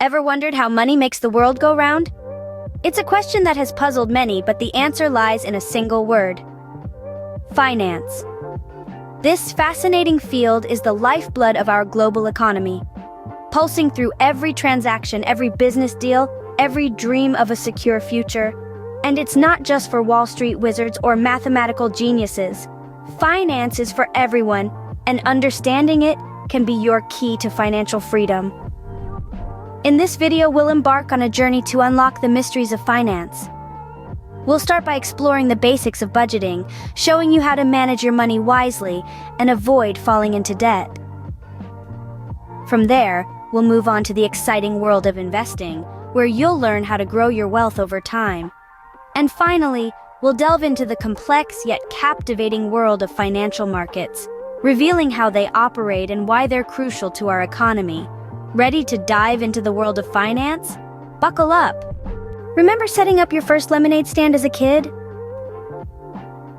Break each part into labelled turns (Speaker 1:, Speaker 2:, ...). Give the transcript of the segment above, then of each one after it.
Speaker 1: Ever wondered how money makes the world go round? It's a question that has puzzled many, but the answer lies in a single word: finance. This fascinating field is the lifeblood of our global economy, pulsing through every transaction, every business deal, every dream of a secure future. And it's not just for Wall Street wizards or mathematical geniuses. Finance is for everyone, and understanding it can be your key to financial freedom. In this video, we'll embark on a journey to unlock the mysteries of finance. We'll start by exploring the basics of budgeting, showing you how to manage your money wisely and avoid falling into debt. From there, we'll move on to the exciting world of investing, where you'll learn how to grow your wealth over time. And finally, we'll delve into the complex yet captivating world of financial markets, revealing how they operate and why they're crucial to our economy. Ready to dive into the world of finance? Buckle up! Remember setting up your first lemonade stand as a kid?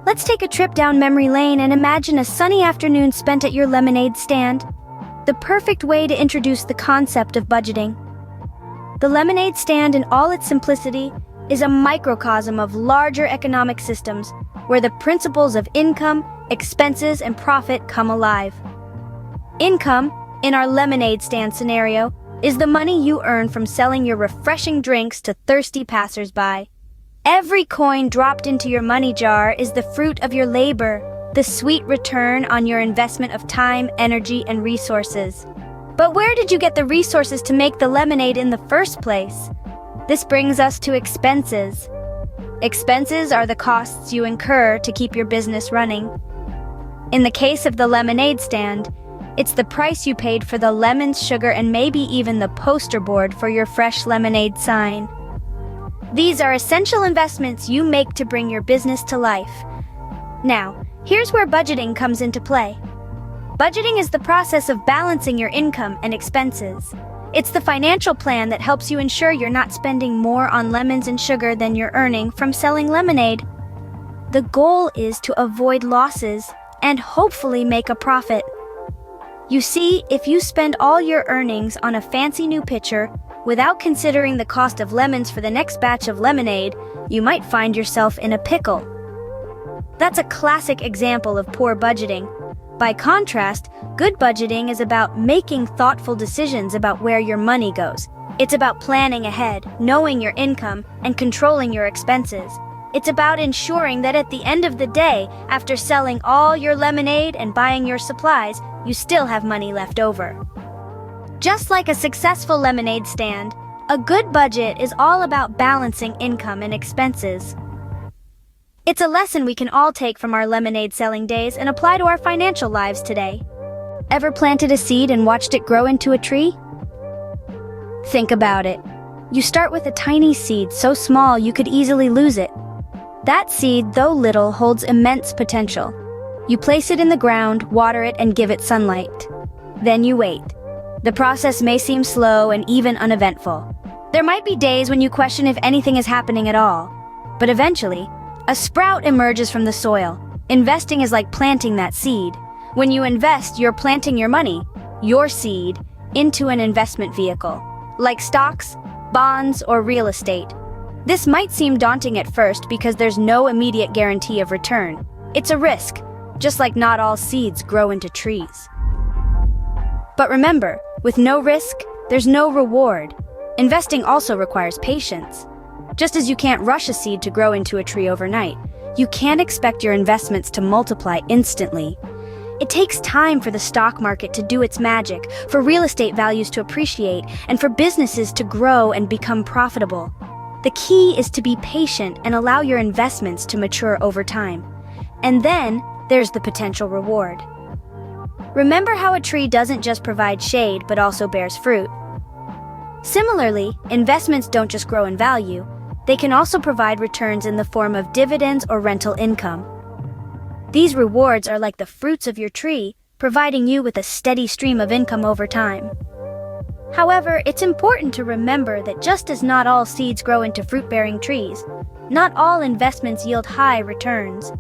Speaker 1: Let's take a trip down memory lane and imagine a sunny afternoon spent at your lemonade stand. The perfect way to introduce the concept of budgeting. The lemonade stand, in all its simplicity, is a microcosm of larger economic systems where the principles of income, expenses, and profit come alive. Income, in our lemonade stand scenario, is the money you earn from selling your refreshing drinks to thirsty passersby. Every coin dropped into your money jar is the fruit of your labor, the sweet return on your investment of time, energy, and resources. But where did you get the resources to make the lemonade in the first place? This brings us to expenses. Expenses are the costs you incur to keep your business running. In the case of the lemonade stand, it's the price you paid for the lemons, sugar, and maybe even the poster board for your fresh lemonade sign. These are essential investments you make to bring your business to life. Now, here's where budgeting comes into play. Budgeting is the process of balancing your income and expenses. It's the financial plan that helps you ensure you're not spending more on lemons and sugar than you're earning from selling lemonade. The goal is to avoid losses and hopefully make a profit. You see, if you spend all your earnings on a fancy new pitcher without considering the cost of lemons for the next batch of lemonade, you might find yourself in a pickle. That's a classic example of poor budgeting. By contrast, good budgeting is about making thoughtful decisions about where your money goes. It's about planning ahead, knowing your income, and controlling your expenses. It's about ensuring that at the end of the day, after selling all your lemonade and buying your supplies, you still have money left over. Just like a successful lemonade stand, a good budget is all about balancing income and expenses. It's a lesson we can all take from our lemonade selling days and apply to our financial lives today. Ever planted a seed and watched it grow into a tree? Think about it. You start with a tiny seed so small you could easily lose it. That seed, though little, holds immense potential. You place it in the ground, water it, and give it sunlight. Then you wait. The process may seem slow and even uneventful. There might be days when you question if anything is happening at all. But eventually, a sprout emerges from the soil. Investing is like planting that seed. When you invest, you're planting your money, your seed, into an investment vehicle, like stocks, bonds, or real estate. This might seem daunting at first because there's no immediate guarantee of return. It's a risk, just like not all seeds grow into trees. But remember, with no risk, there's no reward. Investing also requires patience. Just as you can't rush a seed to grow into a tree overnight, you can't expect your investments to multiply instantly. It takes time for the stock market to do its magic, for real estate values to appreciate, and for businesses to grow and become profitable. The key is to be patient and allow your investments to mature over time. And then, there's the potential reward. Remember how a tree doesn't just provide shade, but also bears fruit. Similarly, investments don't just grow in value. They can also provide returns in the form of dividends or rental income. These rewards are like the fruits of your tree, providing you with a steady stream of income over time. However, it's important to remember that just as not all seeds grow into fruit-bearing trees, not all investments yield high returns.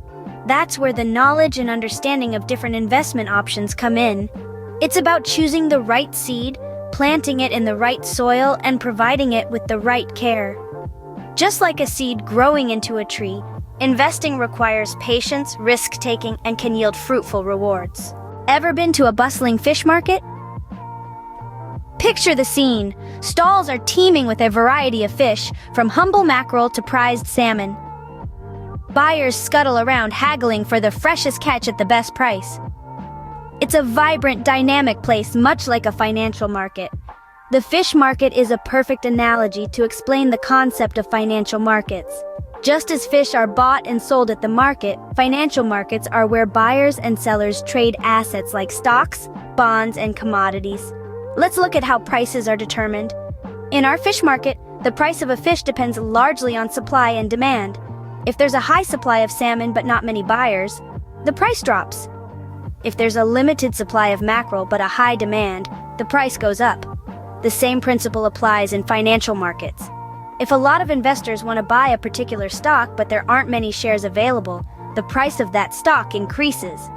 Speaker 1: That's where the knowledge and understanding of different investment options come in. It's about choosing the right seed, planting it in the right soil and providing it with the right care. Just like a seed growing into a tree, investing requires patience, risk-taking, and can yield fruitful rewards. Ever been to a bustling fish market? Picture the scene. Stalls are teeming with a variety of fish, from humble mackerel to prized salmon. Buyers scuttle around haggling for the freshest catch at the best price. It's a vibrant, dynamic place, much like a financial market. The fish market is a perfect analogy to explain the concept of financial markets. Just as fish are bought and sold at the market, financial markets are where buyers and sellers trade assets like stocks, bonds, and commodities. Let's look at how prices are determined. In our fish market, the price of a fish depends largely on supply and demand. If there's a high supply of salmon but not many buyers, the price drops. If there's a limited supply of mackerel but a high demand, the price goes up. The same principle applies in financial markets. If a lot of investors want to buy a particular stock but there aren't many shares available, the price of that stock increases.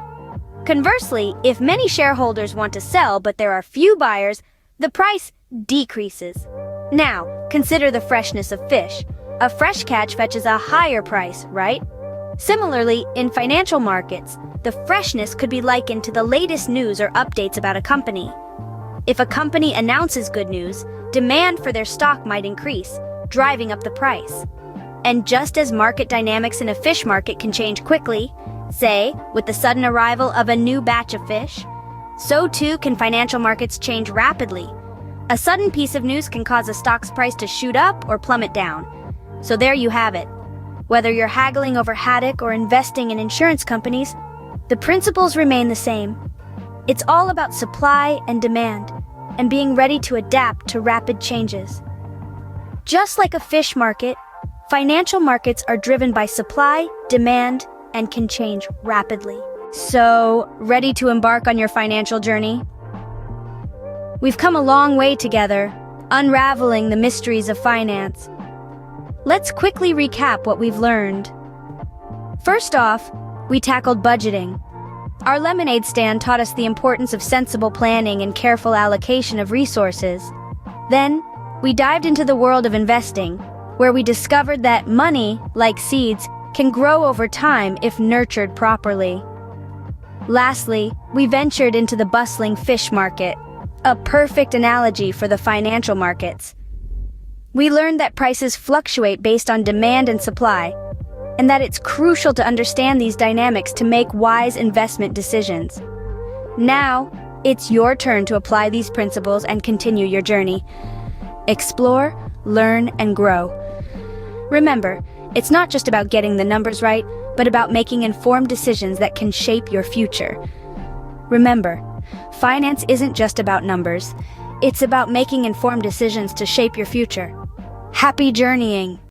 Speaker 1: Conversely, if many shareholders want to sell but there are few buyers, the price decreases. Now, consider the freshness of fish. A fresh catch fetches a higher price, right? Similarly, in financial markets, the freshness could be likened to the latest news or updates about a company. If a company announces good news, demand for their stock might increase, driving up the price. And just as market dynamics in a fish market can change quickly, say, with the sudden arrival of a new batch of fish, so too can financial markets change rapidly. A sudden piece of news can cause a stock's price to shoot up or plummet down. So there you have it. Whether you're haggling over haddock or investing in insurance companies, the principles remain the same. It's all about supply and demand, and being ready to adapt to rapid changes. Just like a fish market, financial markets are driven by supply, demand, and can change rapidly. So, ready to embark on your financial journey? We've come a long way together, unraveling the mysteries of finance. Let's quickly recap what we've learned. First off, we tackled budgeting. Our lemonade stand taught us the importance of sensible planning and careful allocation of resources. Then, we dived into the world of investing, where we discovered that money, like seeds, can grow over time if nurtured properly. Lastly, we ventured into the bustling fish market, a perfect analogy for the financial markets. We learned that prices fluctuate based on demand and supply, and that it's crucial to understand these dynamics to make wise investment decisions. Now, it's your turn to apply these principles and continue your journey. Explore, learn, and grow. Remember, it's not just about getting the numbers right, but about making informed decisions that can shape your future. Remember, finance isn't just about numbers. It's about making informed decisions to shape your future. Happy journeying!